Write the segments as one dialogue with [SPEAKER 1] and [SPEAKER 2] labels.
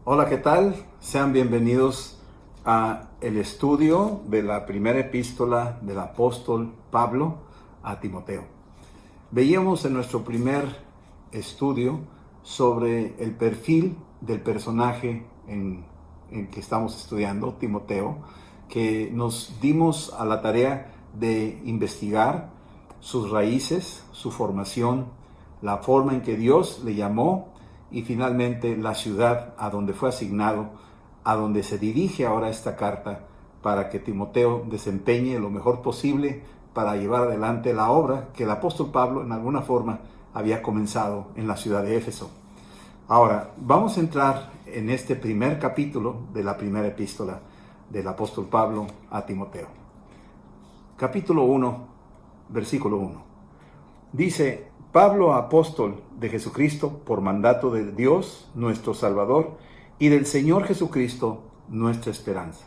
[SPEAKER 1] Hola, ¿qué tal? Sean bienvenidos a el estudio de la primera epístola del apóstol Pablo a Timoteo. Veíamos en nuestro primer estudio sobre el perfil del personaje en que estamos estudiando, Timoteo, que nos dimos a la tarea de investigar sus raíces, su formación, la forma en que Dios le llamó y finalmente la ciudad a donde fue asignado, a donde se dirige ahora esta carta para que Timoteo desempeñe lo mejor posible para llevar adelante la obra que el apóstol Pablo en alguna forma había comenzado en la ciudad de Éfeso. Ahora, vamos a entrar en este primer capítulo de la primera epístola del apóstol Pablo a Timoteo. Capítulo 1, versículo 1. Dice: Pablo, apóstol de Jesucristo, por mandato de Dios, nuestro Salvador, y del Señor Jesucristo, nuestra esperanza.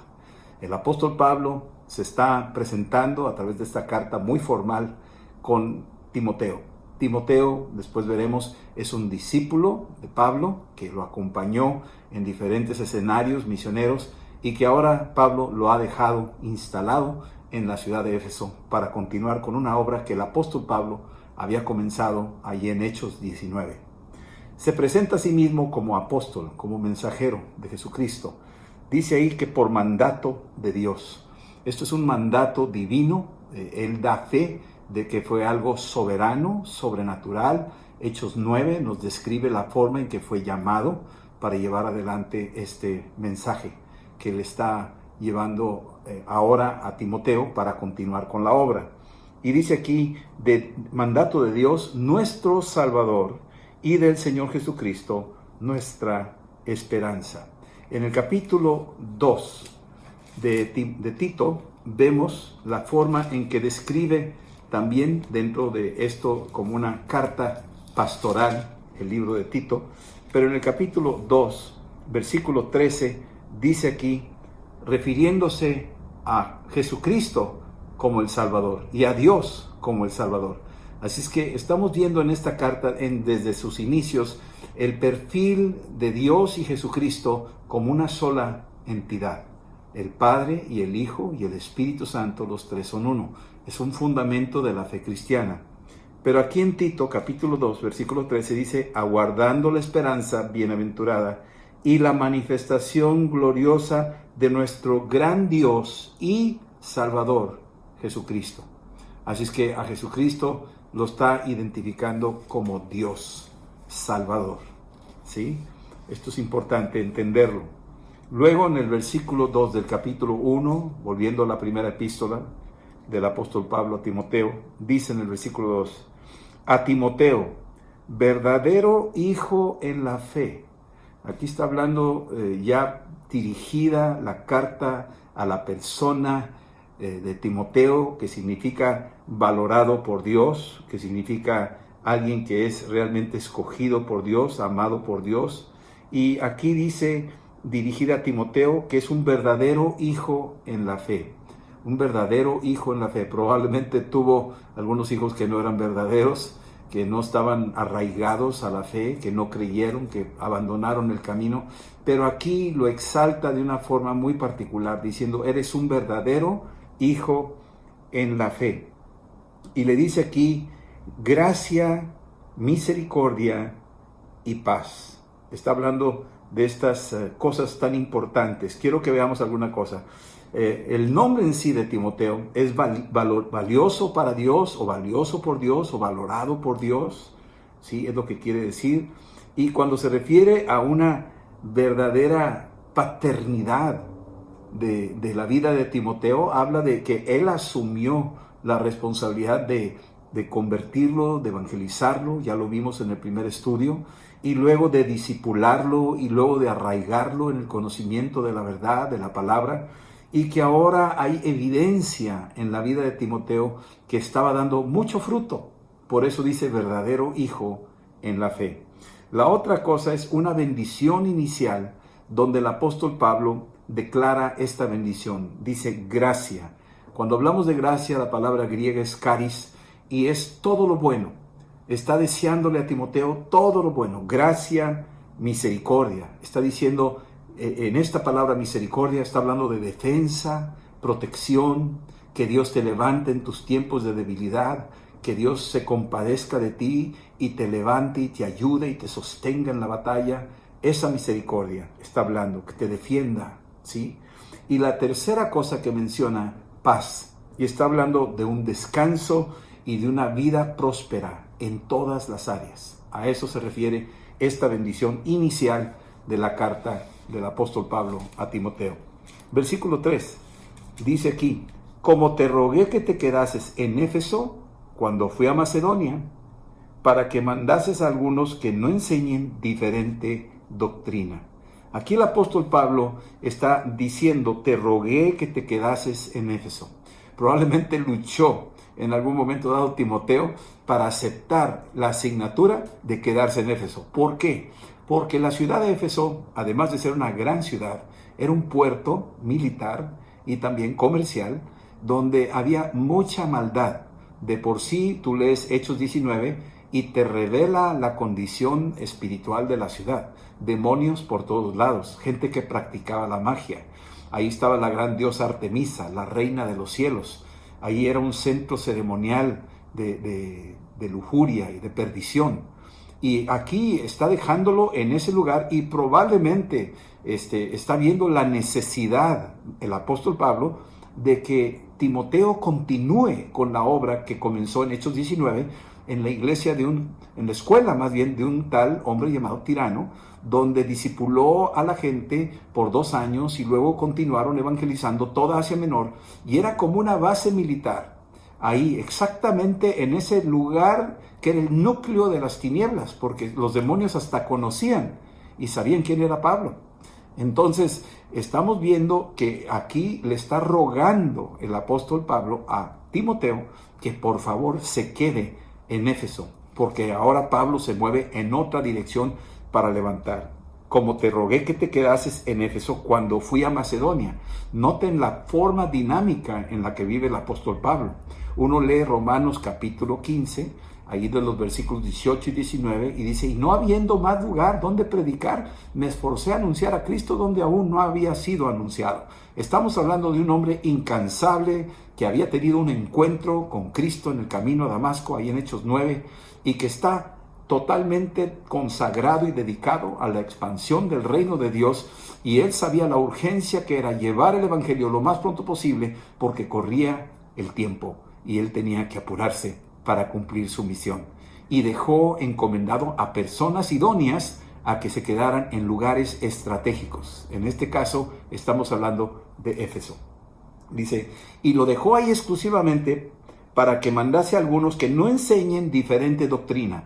[SPEAKER 1] El apóstol Pablo se está presentando a través de esta carta muy formal con Timoteo. Timoteo, después veremos, es un discípulo de Pablo que lo acompañó en diferentes escenarios misioneros y que ahora Pablo lo ha dejado instalado en la ciudad de Éfeso para continuar con una obra que el apóstol Pablo había comenzado allí en Hechos 19. Se presenta a sí mismo como apóstol, como mensajero de Jesucristo. Dice ahí que por mandato de Dios. Esto es un mandato divino. Él da fe de que fue algo soberano, sobrenatural. Hechos 9 nos describe la forma en que fue llamado para llevar adelante este mensaje que le está llevando ahora a Timoteo para continuar con la obra. Y dice aquí, de mandato de Dios, nuestro Salvador, y del Señor Jesucristo, nuestra esperanza. En el capítulo 2 de Tito, vemos la forma en que describe también dentro de esto como una carta pastoral, el libro de Tito, pero en el capítulo 2, versículo 13, dice aquí, refiriéndose a Jesucristo como el Salvador y a Dios como el Salvador. Así es que estamos viendo en esta carta, desde sus inicios, el perfil de Dios y Jesucristo como una sola entidad. El Padre y el Hijo y el Espíritu Santo, los tres son uno. Es un fundamento de la fe cristiana. Pero aquí en Tito, capítulo 2, versículo 13, dice, aguardando la esperanza bienaventurada y la manifestación gloriosa de nuestro gran Dios y Salvador, Jesucristo. Así es que a Jesucristo lo está identificando como Dios Salvador. ¿Sí? Esto es importante entenderlo. Luego en el versículo 2 del capítulo 1, volviendo a la primera epístola del apóstol Pablo a Timoteo, dice en el versículo 2, a Timoteo, verdadero hijo en la fe. Aquí está hablando ya dirigida la carta a la persona de Timoteo, que significa valorado por Dios, que significa alguien que es realmente escogido por Dios, amado por Dios. Y aquí dice, dirigida a Timoteo, que es un verdadero hijo en la fe. Un verdadero hijo en la fe. Probablemente tuvo algunos hijos que no eran verdaderos, que no estaban arraigados a la fe, que no creyeron, que abandonaron el camino. Pero aquí lo exalta de una forma muy particular, diciendo, eres un verdadero hijo en la fe. Y le dice aquí, gracia, misericordia y paz. Está hablando de estas cosas tan importantes. Quiero que veamos alguna cosa. El nombre en sí de Timoteo es valioso para Dios, o valioso por Dios, o valorado por Dios. ¿Sí? Es lo que quiere decir. Y cuando se refiere a una verdadera paternidad de la vida de Timoteo, habla de que él asumió la responsabilidad de convertirlo, de evangelizarlo, ya lo vimos en el primer estudio, y luego de discipularlo, y luego de arraigarlo en el conocimiento de la verdad, de la palabra, y que ahora hay evidencia en la vida de Timoteo que estaba dando mucho fruto. Por eso dice verdadero hijo en la fe. La otra cosa es una bendición inicial donde el apóstol Pablo declara esta bendición. Dice gracia. Cuando hablamos de gracia, la palabra griega es charis y es todo lo bueno. Está deseándole a Timoteo todo lo bueno. Gracia, misericordia. Está diciendo, en esta palabra misericordia está hablando de defensa, protección, que Dios te levante en tus tiempos de debilidad, que Dios se compadezca de ti y te levante y te ayude y te sostenga en la batalla. Esa misericordia está hablando, que te defienda, ¿sí? Y la tercera cosa que menciona, paz. Y está hablando de un descanso y de una vida próspera en todas las áreas. A eso se refiere esta bendición inicial de la carta del apóstol Pablo a Timoteo. Versículo 3, dice aquí, como te rogué que te quedases en Éfeso cuando fui a Macedonia, para que mandases a algunos que no enseñen diferente doctrina. Aquí el apóstol Pablo está diciendo, te rogué que te quedases en Éfeso. Probablemente luchó en algún momento dado Timoteo para aceptar la asignatura de quedarse en Éfeso. ¿Por qué? Porque la ciudad de Éfeso, además de ser una gran ciudad, era un puerto militar y también comercial, donde había mucha maldad. De por sí, tú lees Hechos 19 y te revela la condición espiritual de la ciudad. Demonios por todos lados, gente que practicaba la magia. Ahí estaba la gran diosa Artemisa, la reina de los cielos. Ahí era un centro ceremonial de lujuria y de perdición. Y aquí está dejándolo en ese lugar y probablemente está viendo la necesidad, el apóstol Pablo, de que Timoteo continúe con la obra que comenzó en Hechos 19 en la iglesia en la escuela más bien de un tal hombre llamado Tirano, donde discipuló a la gente por 2 años y luego continuaron evangelizando toda Asia Menor, y era como una base militar, ahí exactamente en ese lugar que era el núcleo de las tinieblas, porque los demonios hasta conocían y sabían quién era Pablo. Entonces estamos viendo que aquí le está rogando el apóstol Pablo a Timoteo que por favor se quede en Éfeso, porque ahora Pablo se mueve en otra dirección para levantar. Como te rogué que te quedases en Éfeso cuando fui a Macedonia. Noten la forma dinámica en la que vive el apóstol Pablo. Uno lee Romanos capítulo 15, ahí de los versículos 18 y 19, y dice, y no habiendo más lugar donde predicar, me esforcé a anunciar a Cristo donde aún no había sido anunciado. Estamos hablando de un hombre incansable que había tenido un encuentro con Cristo en el camino a Damasco, ahí en Hechos 9, y que está totalmente consagrado y dedicado a la expansión del reino de Dios, y él sabía la urgencia que era llevar el evangelio lo más pronto posible porque corría el tiempo y él tenía que apurarse para cumplir su misión, y dejó encomendado a personas idóneas a que se quedaran en lugares estratégicos. En este caso estamos hablando de Éfeso. Dice, y lo dejó ahí exclusivamente para que mandase a algunos que no enseñen diferente doctrina.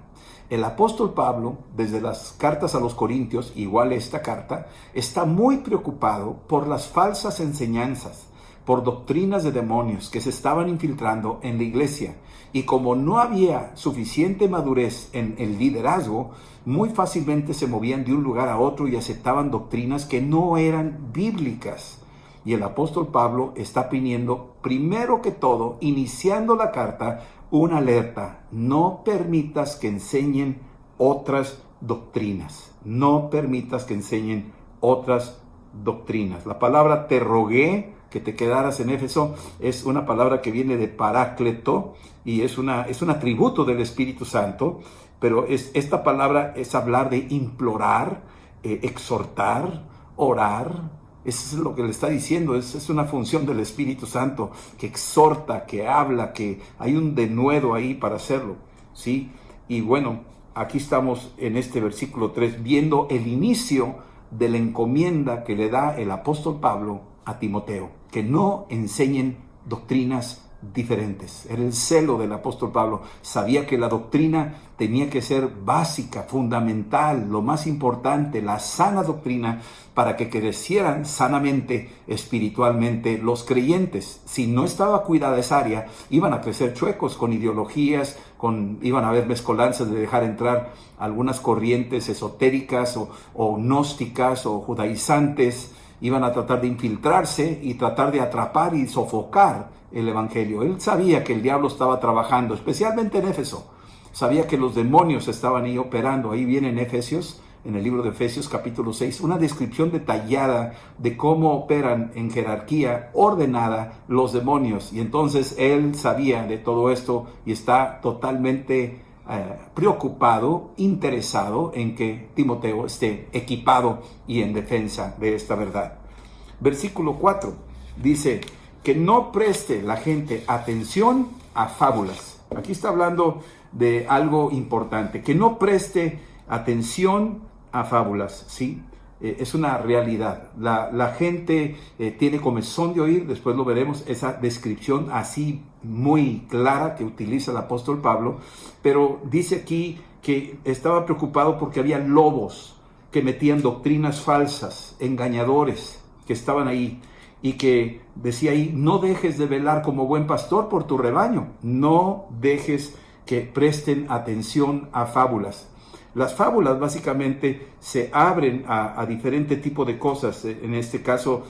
[SPEAKER 1] El apóstol Pablo, desde las cartas a los Corintios, igual esta carta, está muy preocupado por las falsas enseñanzas, por doctrinas de demonios que se estaban infiltrando en la iglesia. Y como no había suficiente madurez en el liderazgo, muy fácilmente se movían de un lugar a otro y aceptaban doctrinas que no eran bíblicas. Y el apóstol Pablo está pidiendo, primero que todo, iniciando la carta, una alerta. No permitas que enseñen otras doctrinas. No permitas que enseñen otras doctrinas. La palabra te rogué que te quedaras en Éfeso es una palabra que viene de parácleto y es un atributo del Espíritu Santo, pero esta palabra es hablar de implorar, exhortar, orar. Eso es lo que le está diciendo, es una función del Espíritu Santo que exhorta, que habla, que hay un denuedo ahí para hacerlo, ¿sí? Y bueno, aquí estamos en este versículo 3 viendo el inicio de la encomienda que le da el apóstol Pablo a Timoteo, que no enseñen doctrinas diferentes. Era el celo del apóstol Pablo. Sabía que la doctrina tenía que ser básica, fundamental, lo más importante, la sana doctrina, para que crecieran sanamente, espiritualmente los creyentes. Si no estaba cuidada esa área, iban a crecer chuecos con ideologías, iban a haber mezcolanzas de dejar entrar algunas corrientes esotéricas o gnósticas o judaizantes. Iban a tratar de infiltrarse y tratar de atrapar y sofocar el evangelio. Él sabía que el diablo estaba trabajando, especialmente en Éfeso. Sabía que los demonios estaban ahí operando. Ahí viene en Efesios, en el libro de Efesios capítulo 6, una descripción detallada de cómo operan en jerarquía ordenada los demonios. Y entonces él sabía de todo esto y está totalmente preocupado, interesado en que Timoteo esté equipado y en defensa de esta verdad. Versículo 4 dice que no preste la gente atención a fábulas. Aquí está hablando de algo importante, que no preste atención a fábulas, ¿sí? Es una realidad. La gente tiene comezón de oír, después lo veremos, esa descripción así muy clara que utiliza el apóstol Pablo, pero dice aquí que estaba preocupado porque había lobos que metían doctrinas falsas, engañadores que estaban ahí, y que decía ahí, no dejes de velar como buen pastor por tu rebaño, no dejes que presten atención a fábulas. Las fábulas básicamente se abren a diferente tipo de cosas, en este caso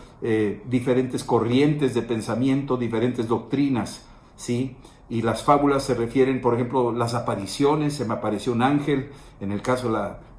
[SPEAKER 1] diferentes corrientes de pensamiento, diferentes doctrinas, ¿sí? Y las fábulas se refieren, por ejemplo, las apariciones, se me apareció un ángel, en el caso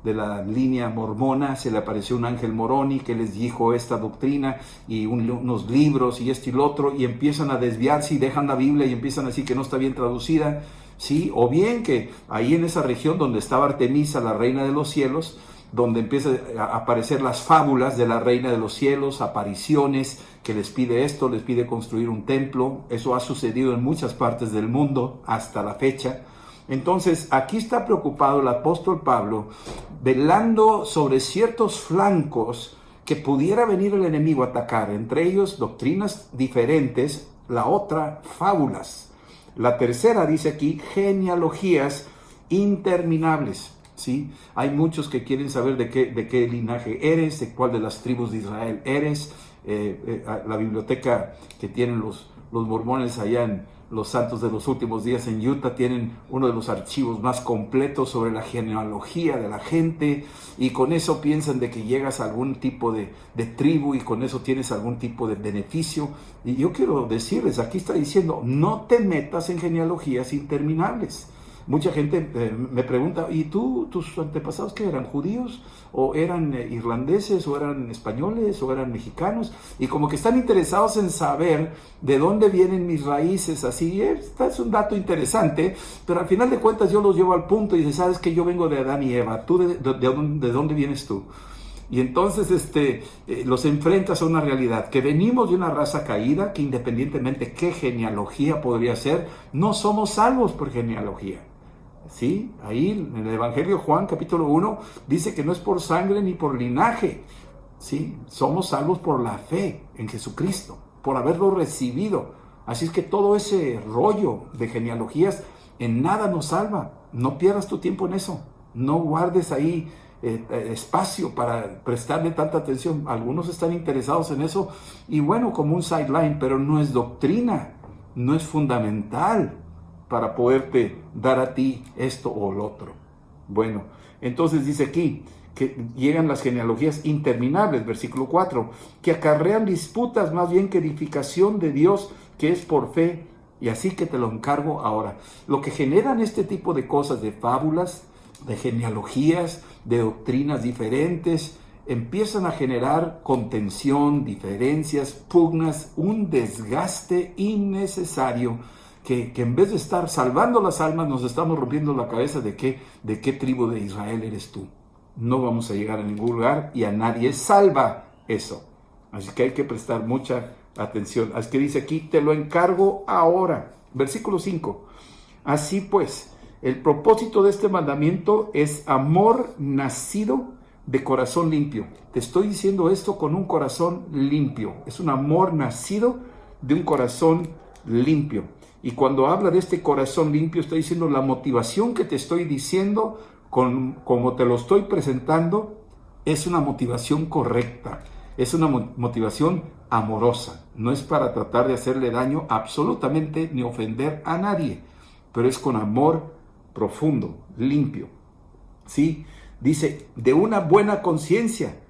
[SPEAKER 1] de la línea mormona, se le apareció un ángel moroni que les dijo esta doctrina y unos libros y esto y lo otro, y empiezan a desviarse y dejan la Biblia y empiezan a decir que no está bien traducida, ¿sí? O bien que ahí en esa región donde estaba Artemisa, la reina de los cielos, donde empiezan a aparecer las fábulas de la reina de los cielos, apariciones, que les pide esto, les pide construir un templo. Eso ha sucedido en muchas partes del mundo hasta la fecha. Entonces, aquí está preocupado el apóstol Pablo, velando sobre ciertos flancos que pudiera venir el enemigo a atacar, entre ellos doctrinas diferentes, la otra, fábulas. La tercera dice aquí, genealogías interminables. ¿Sí? Hay muchos que quieren saber de qué linaje eres, de cuál de las tribus de Israel eres. La biblioteca que tienen los mormones allá en los Santos de los Últimos Días en Utah tienen uno de los archivos más completos sobre la genealogía de la gente, y con eso piensan de que llegas a algún tipo de tribu y con eso tienes algún tipo de beneficio. Y yo quiero decirles, aquí está diciendo, no te metas en genealogías interminables. Mucha gente me pregunta, ¿y tus antepasados qué eran? ¿Judíos? ¿O eran irlandeses? ¿O eran españoles? ¿O eran mexicanos? Y como que están interesados en saber de dónde vienen mis raíces, así. Este es un dato interesante, pero al final de cuentas yo los llevo al punto y dice, ¿sabes que yo vengo de Adán y Eva? ¿Tú de dónde vienes tú? Y entonces los enfrentas a una realidad, que venimos de una raza caída, que independientemente qué genealogía podría ser, no somos salvos por genealogía. ¿Sí? Ahí en el Evangelio de Juan capítulo 1 dice que no es por sangre ni por linaje, ¿sí? Somos salvos por la fe en Jesucristo, por haberlo recibido. Así es que todo ese rollo de genealogías en nada nos salva. No pierdas tu tiempo en eso, no guardes ahí espacio para prestarle tanta atención. Algunos están interesados en eso y bueno, como un sideline, pero no es doctrina, no es fundamental para poderte dar a ti esto o lo otro. Bueno, entonces dice aquí que llegan las genealogías interminables, versículo 4, que acarrean disputas más bien que edificación de Dios, que es por fe, y así que te lo encargo ahora. Lo que generan este tipo de cosas, de fábulas, de genealogías, de doctrinas diferentes, empiezan a generar contención, diferencias, pugnas, un desgaste innecesario, que en vez de estar salvando las almas, nos estamos rompiendo la cabeza de qué tribu de Israel eres tú. No vamos a llegar a ningún lugar y a nadie salva eso. Así que hay que prestar mucha atención. Así que dice aquí, te lo encargo ahora. Versículo 5. Así pues, el propósito de este mandamiento es amor nacido de corazón limpio. Te estoy diciendo esto con un corazón limpio. Es un amor nacido de un corazón limpio. Y cuando habla de este corazón limpio, está diciendo la motivación que te estoy diciendo, como te lo estoy presentando, es una motivación correcta, es una motivación amorosa. No es para tratar de hacerle daño absolutamente ni ofender a nadie, pero es con amor profundo, limpio. ¿Sí? Dice, de una buena conciencia.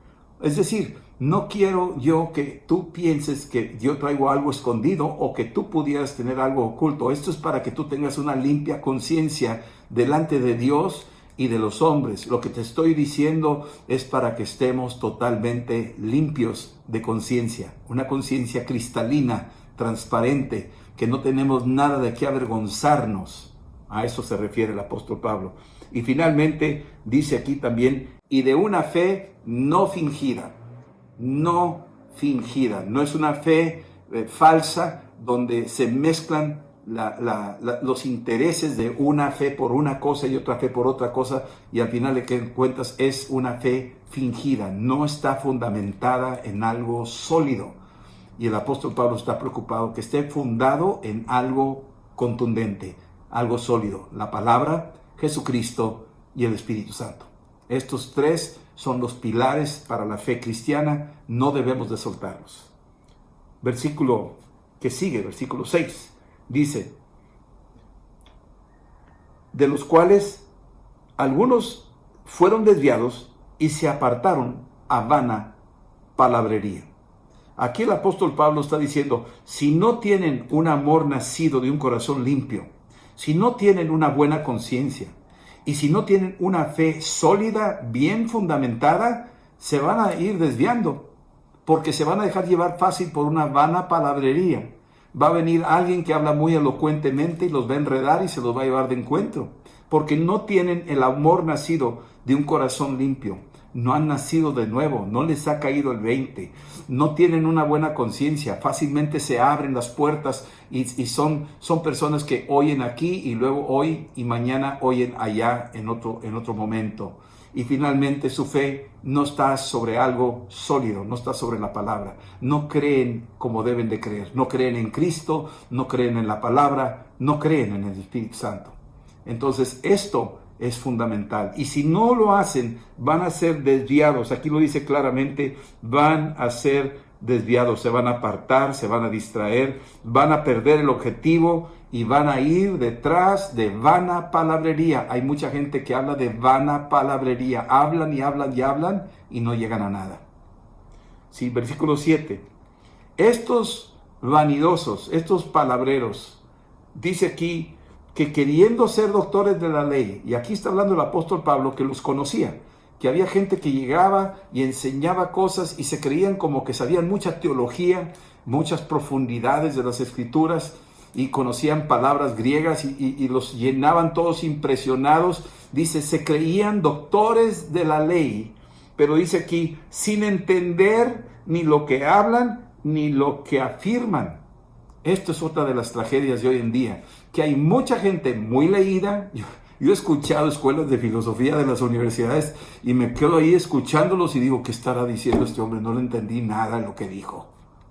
[SPEAKER 1] Es decir, no quiero yo que tú pienses que yo traigo algo escondido o que tú pudieras tener algo oculto. Esto es para que tú tengas una limpia conciencia delante de Dios y de los hombres. Lo que te estoy diciendo es para que estemos totalmente limpios de conciencia, una conciencia cristalina, transparente, que no tenemos nada de qué avergonzarnos. A eso se refiere el apóstol Pablo. Y finalmente dice aquí también, y de una fe no fingida, no fingida, no es una fe falsa donde se mezclan los intereses de una fe por una cosa y otra fe por otra cosa, y al final de cuentas es una fe fingida, no está fundamentada en algo sólido. Y el apóstol Pablo está preocupado que esté fundado en algo contundente, algo sólido: la palabra, Jesucristo y el Espíritu Santo. Estos tres son los pilares para la fe cristiana, no debemos de soltarlos. Versículo que sigue, versículo 6, dice: de los cuales algunos fueron desviados y se apartaron a vana palabrería. Aquí el apóstol Pablo está diciendo, si no tienen un amor nacido de un corazón limpio, si no tienen una buena conciencia y si no tienen una fe sólida, bien fundamentada, se van a ir desviando, porque se van a dejar llevar fácil por una vana palabrería. Va a venir alguien que habla muy elocuentemente y los va a enredar y se los va a llevar de encuentro, porque no tienen el amor nacido de un corazón limpio. No han nacido de nuevo, no les ha caído el 20, no tienen una buena conciencia, fácilmente se abren las puertas y son personas que oyen aquí y luego hoy y mañana oyen allá en otro momento. Y finalmente su fe no está sobre algo sólido, no está sobre la palabra. No creen como deben de creer, no creen en Cristo, no creen en la palabra, no creen en el Espíritu Santo. Entonces esto es fundamental. Y si no lo hacen, van a ser desviados. Aquí lo dice claramente, van a ser desviados, se van a apartar, se van a distraer, van a perder el objetivo y van a ir detrás de vana palabrería. Hay mucha gente que habla de vana palabrería. Hablan y hablan y hablan y no llegan a nada. Sí, versículo 7. Estos vanidosos, estos palabreros, dice aquí, que queriendo ser doctores de la ley, y aquí está hablando el apóstol Pablo que los conocía, que había gente que llegaba y enseñaba cosas y se creían como que sabían mucha teología, muchas profundidades de las escrituras y conocían palabras griegas y los llenaban todos impresionados. Dice, se creían doctores de la ley, pero dice aquí, sin entender ni lo que hablan ni lo que afirman. Esto es otra de las tragedias de hoy en día, que hay mucha gente muy leída. Yo he escuchado escuelas de filosofía de las universidades y me quedo ahí escuchándolos y digo, ¿qué estará diciendo este hombre? No le entendí nada de lo que dijo.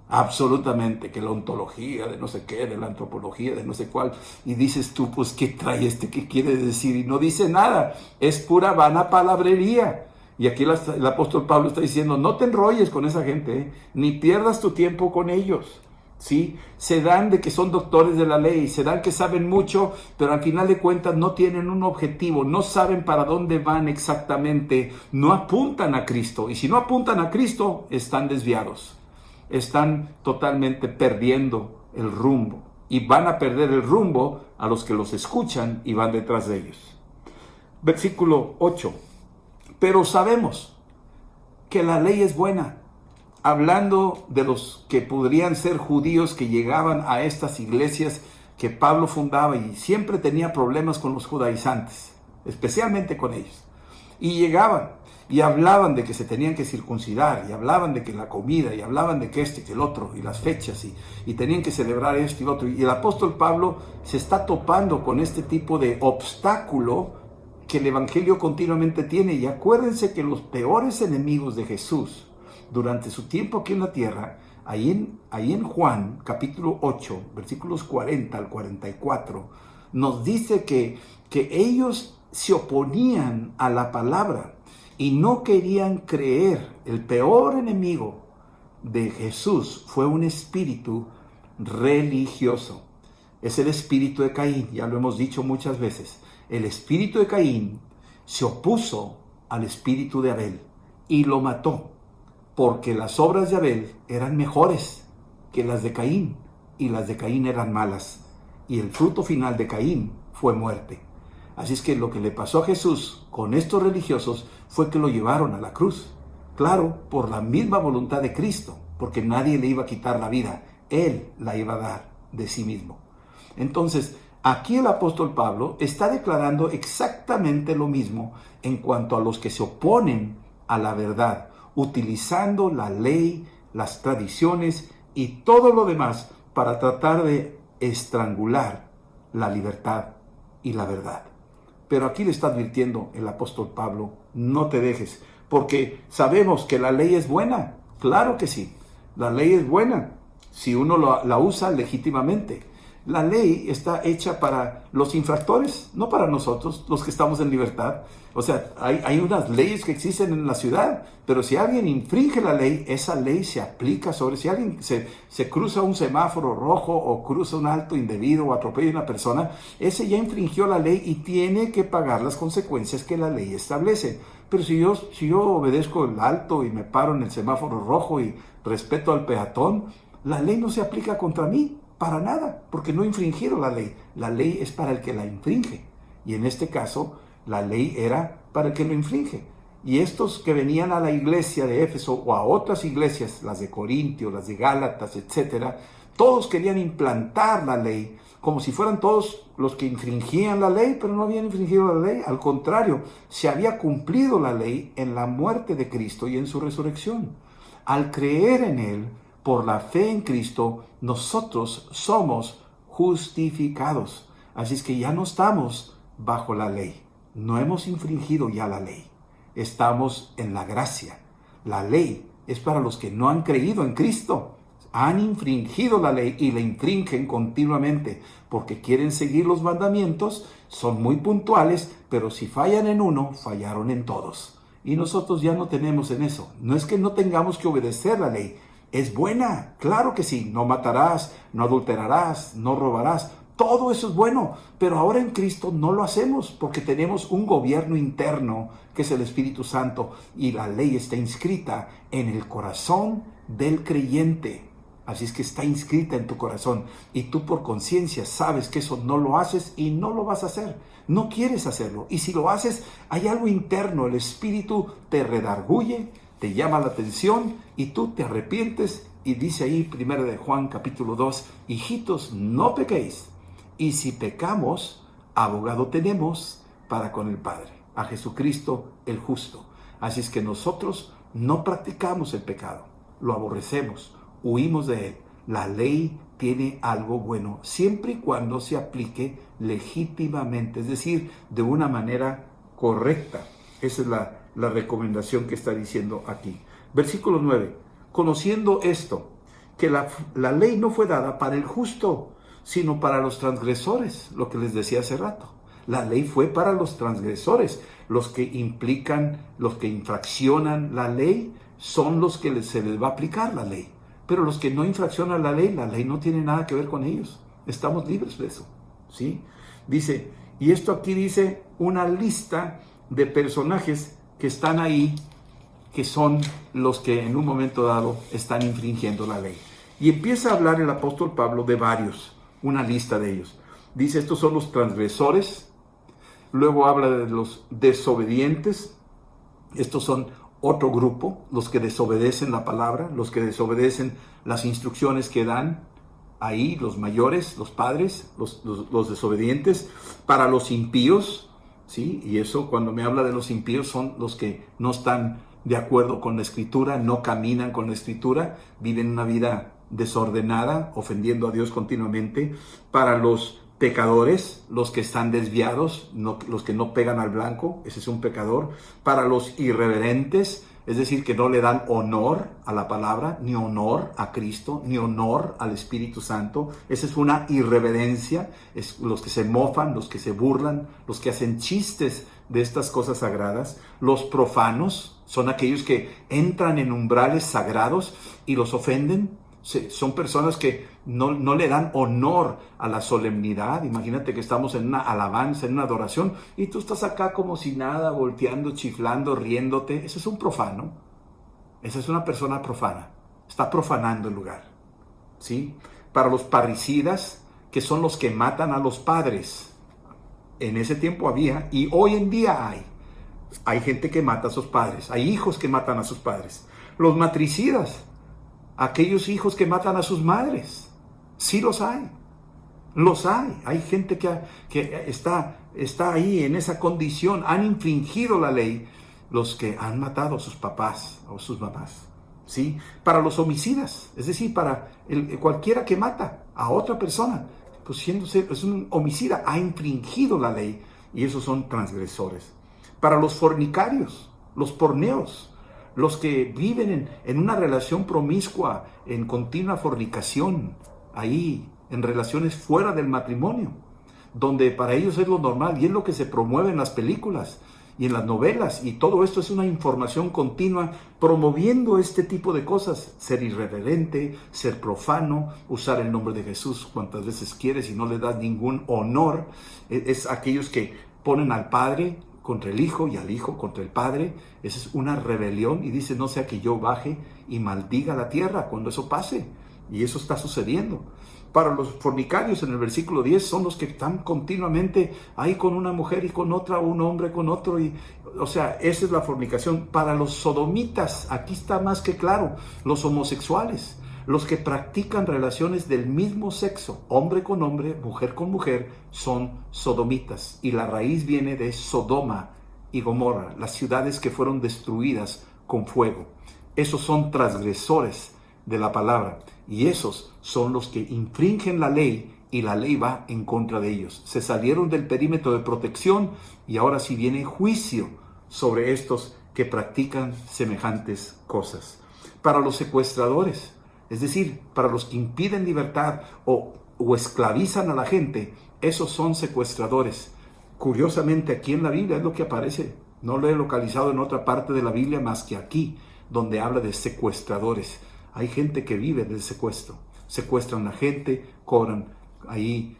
[SPEAKER 1] Absolutamente, que la ontología de no sé qué, de la antropología de no sé cuál. Y dices tú, pues, ¿qué trae este? ¿Qué quiere decir? Y no dice nada, es pura vana palabrería. Y aquí el apóstol Pablo está diciendo, no te enrolles con esa gente, ni pierdas tu tiempo con ellos. ¿Sí? Se dan de que son doctores de la ley, se dan que saben mucho, pero al final de cuentas no tienen un objetivo, no saben para dónde van exactamente, no apuntan a Cristo. Y si no apuntan a Cristo, están desviados, están totalmente perdiendo el rumbo. Y van a perder el rumbo a los que los escuchan y van detrás de ellos. Versículo 8. Pero sabemos que la ley es buena. Hablando de los que podrían ser judíos que llegaban a estas iglesias que Pablo fundaba y siempre tenía problemas con los judaizantes, especialmente con ellos. Y llegaban y hablaban de que se tenían que circuncidar, y hablaban de que la comida, y hablaban de que este y que el otro, y las fechas, y tenían que celebrar esto y lo otro. Y el apóstol Pablo se está topando con este tipo de obstáculo que el evangelio continuamente tiene. Y acuérdense que los peores enemigos de Jesús durante su tiempo aquí en la tierra, ahí en Juan capítulo 8, versículos 40 al 44, nos dice que ellos se oponían a la palabra y no querían creer. El peor enemigo de Jesús fue un espíritu religioso. Es el espíritu de Caín, ya lo hemos dicho muchas veces. El espíritu de Caín se opuso al espíritu de Abel y lo mató, porque las obras de Abel eran mejores que las de Caín, y las de Caín eran malas, y el fruto final de Caín fue muerte. Así es que lo que le pasó a Jesús con estos religiosos fue que lo llevaron a la cruz. Claro, por la misma voluntad de Cristo, porque nadie le iba a quitar la vida. Él la iba a dar de sí mismo. Entonces, aquí el apóstol Pablo está declarando exactamente lo mismo en cuanto a los que se oponen a la verdad, utilizando la ley, las tradiciones y todo lo demás para tratar de estrangular la libertad y la verdad. Pero aquí le está advirtiendo el apóstol Pablo, no te dejes, porque sabemos que la ley es buena. Claro que sí, la ley es buena si uno la usa legítimamente. La ley está hecha para los infractores, no para nosotros, los que estamos en libertad. O sea, hay unas leyes que existen en la ciudad, pero si alguien infringe la ley, esa ley se aplica sobre. Si alguien se cruza un semáforo rojo o cruza un alto indebido o atropella a una persona, ese ya infringió la ley y tiene que pagar las consecuencias que la ley establece. Pero si yo obedezco el alto y me paro en el semáforo rojo y respeto al peatón, la ley no se aplica contra mí. Para nada, porque no infringieron la ley. La ley es para el que la infringe. Y en este caso, la ley era para el que lo infringe. Y estos que venían a la iglesia de Éfeso o a otras iglesias, las de Corintio, las de Gálatas, etcétera, todos querían implantar la ley, como si fueran todos los que infringían la ley, pero no habían infringido la ley. Al contrario, se había cumplido la ley en la muerte de Cristo y en su resurrección. Al creer en Él, por la fe en Cristo, nosotros somos justificados. Así es que ya no estamos bajo la ley. No hemos infringido ya la ley. Estamos en la gracia. La ley es para los que no han creído en Cristo. Han infringido la ley y la infringen continuamente porque quieren seguir los mandamientos, son muy puntuales, pero si fallan en uno, fallaron en todos. Y nosotros ya no tenemos en eso. No es que no tengamos que obedecer la ley. Es buena, claro que sí. No matarás, no adulterarás, no robarás. Todo eso es bueno, pero ahora en Cristo no lo hacemos porque tenemos un gobierno interno que es el Espíritu Santo y la ley está inscrita en el corazón del creyente. Así es que está inscrita en tu corazón y tú por conciencia sabes que eso no lo haces y no lo vas a hacer. No quieres hacerlo y si lo haces hay algo interno, el Espíritu te redarguye, te llama la atención y tú te arrepientes y dice ahí 1 de Juan capítulo 2, hijitos, no pequéis. Y si pecamos, abogado tenemos para con el Padre, a Jesucristo el justo. Así es que nosotros no practicamos el pecado, lo aborrecemos, huimos de él. La ley tiene algo bueno, siempre y cuando se aplique legítimamente, es decir, de una manera correcta. Esa es la recomendación que está diciendo aquí. Versículo 9. Conociendo esto, que la ley no fue dada para el justo, sino para los transgresores, lo que les decía hace rato. La ley fue para los transgresores, los que implican, los que infraccionan la ley, son los que se les va a aplicar la ley. Pero los que no infraccionan la ley no tiene nada que ver con ellos. Estamos libres de eso, ¿sí? Dice, y esto aquí dice una lista de personajes que están ahí, que son los que en un momento dado están infringiendo la ley. Y empieza a hablar el apóstol Pablo de varios, una lista de ellos. Dice, estos son los transgresores, luego habla de los desobedientes, estos son otro grupo, los que desobedecen la palabra, los que desobedecen las instrucciones que dan ahí, los mayores, los padres, los desobedientes, para los impíos, ¿sí? Y eso cuando me habla de los impíos son los que no están de acuerdo con la Escritura, no caminan con la Escritura, viven una vida desordenada, ofendiendo a Dios continuamente, para los pecadores, los que están desviados, los que no pegan al blanco, ese es un pecador, para los irreverentes, es decir, que no le dan honor a la palabra, ni honor a Cristo, ni honor al Espíritu Santo, esa es una irreverencia, es los que se mofan, los que se burlan, los que hacen chistes de estas cosas sagradas. Los profanos son aquellos que entran en umbrales sagrados y los ofenden. Son personas que no le dan honor a la solemnidad. Imagínate que estamos en una alabanza, en una adoración, y tú estás acá como si nada, volteando, chiflando, riéndote. Ese es un profano. Esa es una persona profana. Está profanando el lugar, ¿sí? Para los parricidas, que son los que matan a los padres. En ese tiempo había y hoy en día hay. Hay gente que mata a sus padres, hay hijos que matan a sus padres. Los matricidas, aquellos hijos que matan a sus madres, sí los hay. Los hay. Hay gente que está ahí en esa condición, han infringido la ley, los que han matado a sus papás o sus mamás. ¿Sí? Para los homicidas, es decir, para cualquiera que mata a otra persona, pues es un homicida, ha infringido la ley y esos son transgresores. Para los fornicarios, los porneos, los que viven en una relación promiscua, en continua fornicación, ahí, en relaciones fuera del matrimonio, donde para ellos es lo normal y es lo que se promueve en las películas y en las novelas, y todo esto es una información continua promoviendo este tipo de cosas: ser irreverente, ser profano, usar el nombre de Jesús cuantas veces quieres y no le das ningún honor. Es aquellos que ponen al Padre contra el Hijo y al Hijo contra el Padre. Esa es una rebelión y dice: no sea que yo baje y maldiga la tierra cuando eso pase, y eso está sucediendo. Para los fornicarios, en el versículo 10, son los que están continuamente ahí con una mujer y con otra, un hombre con otro, o sea, esa es la fornicación. Para los sodomitas, aquí está más que claro, los homosexuales, los que practican relaciones del mismo sexo, hombre con hombre, mujer con mujer, son sodomitas, y la raíz viene de Sodoma y Gomorra, las ciudades que fueron destruidas con fuego. Esos son transgresores de la palabra, y esos son los que infringen la ley y la ley va en contra de ellos. Se salieron del perímetro de protección y ahora sí viene juicio sobre estos que practican semejantes cosas. Para los secuestradores, es decir, para los que impiden libertad o esclavizan a la gente, esos son secuestradores. Curiosamente, aquí en la Biblia es lo que aparece. No lo he localizado en otra parte de la Biblia más que aquí, donde habla de secuestradores. Hay gente que vive del secuestro. Secuestran a la gente, cobran ahí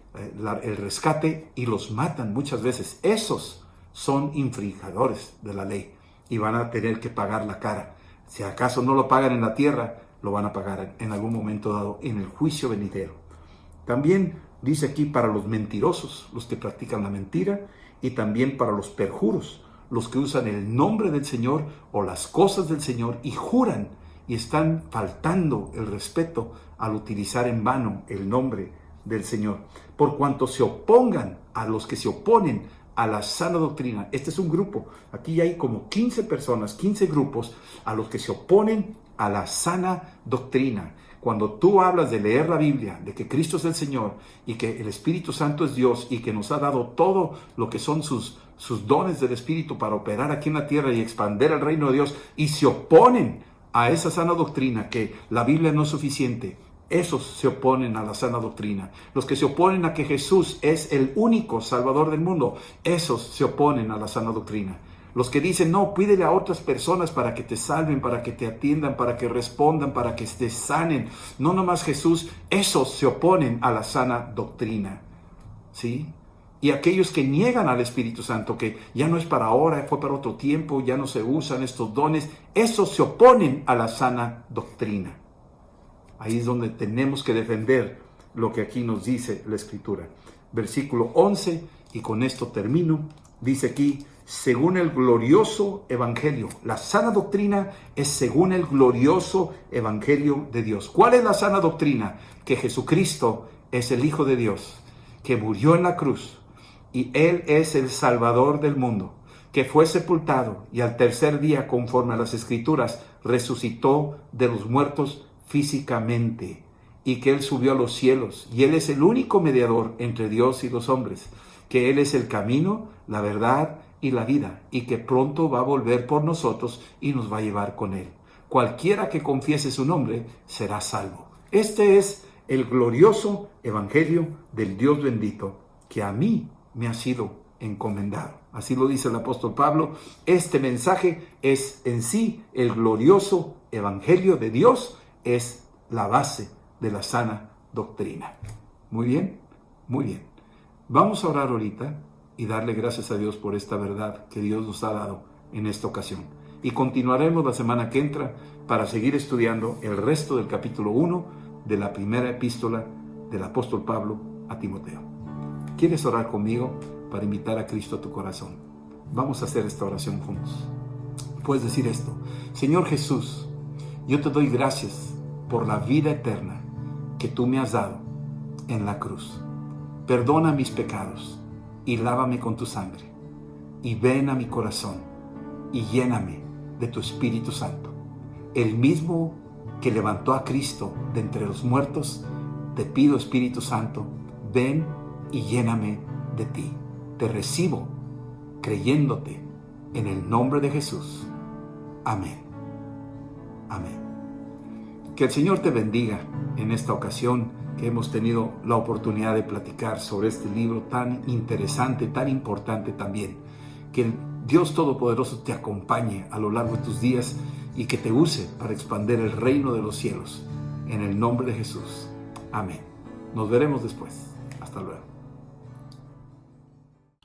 [SPEAKER 1] el rescate y los matan muchas veces. Esos son infringidores de la ley y van a tener que pagar la cara. Si acaso no lo pagan en la tierra, lo van a pagar en algún momento dado en el juicio venidero. También dice aquí para los mentirosos, los que practican la mentira, y también para los perjuros, los que usan el nombre del Señor o las cosas del Señor y juran y están faltando el respeto al utilizar en vano el nombre del Señor. Por cuanto se opongan a los que se oponen a la sana doctrina. Este es un grupo. Aquí hay como 15 personas, 15 grupos a los que se oponen a la sana doctrina. Cuando tú hablas de leer la Biblia, de que Cristo es el Señor y que el Espíritu Santo es Dios y que nos ha dado todo lo que son sus dones del Espíritu para operar aquí en la tierra y expandir el reino de Dios, y se oponen a esa sana doctrina, que la Biblia no es suficiente, esos se oponen a la sana doctrina. Los que se oponen a que Jesús es el único Salvador del mundo, esos se oponen a la sana doctrina. Los que dicen: no, pídele a otras personas para que te salven, para que te atiendan, para que respondan, para que te sanen, no nomás Jesús, esos se oponen a la sana doctrina. ¿Sí? Y aquellos que niegan al Espíritu Santo, que ya no es para ahora, fue para otro tiempo, ya no se usan estos dones, esos se oponen a la sana doctrina. Ahí es donde tenemos que defender lo que aquí nos dice la Escritura. Versículo 11, y con esto termino, dice aquí: según el glorioso evangelio. La sana doctrina es según el glorioso evangelio de Dios. ¿Cuál es la sana doctrina? Que Jesucristo es el Hijo de Dios, que murió en la cruz, y Él es el Salvador del mundo, que fue sepultado y al tercer día, conforme a las Escrituras, resucitó de los muertos físicamente, y que Él subió a los cielos, y Él es el único mediador entre Dios y los hombres, que Él es el camino, la verdad y la vida, y que pronto va a volver por nosotros y nos va a llevar con Él. Cualquiera que confiese su nombre será salvo. Este es el glorioso evangelio del Dios bendito, que a mí me ha sido encomendado. Así lo dice el apóstol Pablo. Este mensaje es en sí el glorioso evangelio de Dios, es la base de la sana doctrina. Muy bien, muy bien. Vamos a orar ahorita y darle gracias a Dios por esta verdad que Dios nos ha dado en esta ocasión. Y continuaremos la semana que entra para seguir estudiando el resto del capítulo 1 de la primera epístola del apóstol Pablo a Timoteo. ¿Quieres orar conmigo? para invitar a Cristo a tu corazón. Vamos a hacer esta oración juntos. Puedes decir esto: Señor Jesús, yo te doy gracias por la vida eterna que tú me has dado en la cruz. Perdona mis pecados y lávame con tu sangre. Y ven a mi corazón y lléname de tu Espíritu Santo. El mismo que levantó a Cristo de entre los muertos, te pido, Espíritu Santo, ven y lléname de ti. Te recibo creyéndote en el nombre de Jesús. Amén. Amén. Que el Señor te bendiga en esta ocasión que hemos tenido la oportunidad de platicar sobre este libro tan interesante, tan importante también. Que el Dios Todopoderoso te acompañe a lo largo de tus días y que te use para expandir el reino de los cielos. En el nombre de Jesús. Amén. Nos veremos después. Hasta luego.